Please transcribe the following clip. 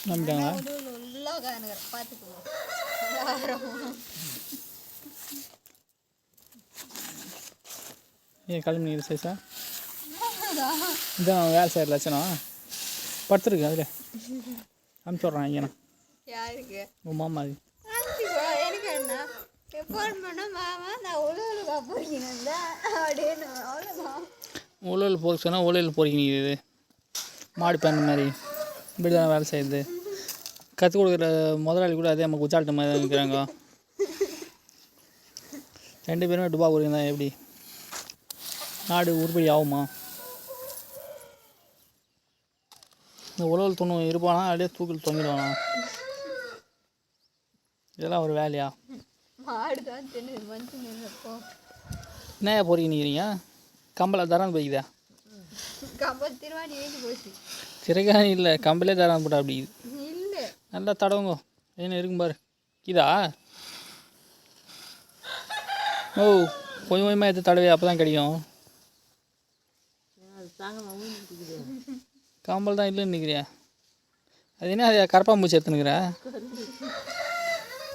நம்பிட்டாங்களா? ஏன் கிளம்பி நீங்கள் சைஸா இதான் வேலை செய்கிற லட்சணம் படுத்துருக்கு அதில் அனுப்பிச்சி விட்றான் ஐயனா யாருக்கு உன் மாமா அது எனக்கு என்ன ஃபோன் பண்ண மாமா நான் உழவுக்கா போறீங்க அப்படின்னு அவ்வளோதான். உழவில் போக சொன்னால் உழவில் போறீங்க இது மாடு பேன் மாதிரி இப்படி தான் வேலை செய்யுது. கற்றுக் கொடுக்குற முதலாளி கூட அதே நம்ம குச்சால்ட்ட மாதிரி தான் நிற்கிறாங்க. 2 பேருமே டுபா கொடுங்க தான் எப்படி நாடு உருப்படி ஆகுமா? இந்த உழவில் துணு இருப்பானா அப்படியே தூக்கில் தொங்கிடுவானா? இதெல்லாம் ஒரு வேலையா? மாடு தான் தின்னு மஞ்சள் நினைப்போ என்ன போறீங்க நிற்கிறீங்க? கம்பளை தரான்னு போய்க்குதா? கம்பல் திருவாணி எழுதி போச்சு. சிறகானி இல்லை கம்பளே தரான் போட்டா அப்படி இல்லை நல்லா தடவுங்க. என்ன இருக்கும் பாரு இதா ஓ கொஞ்சம் கொஞ்சமாக எடுத்து தடவை அப்போ தான் கிடைக்கும். கம்பல் தான் இல்லைன்னு நிற்கிறியா? அது என்ன அது கரப்பாம்பூச்சி எடுத்துனுக்குற?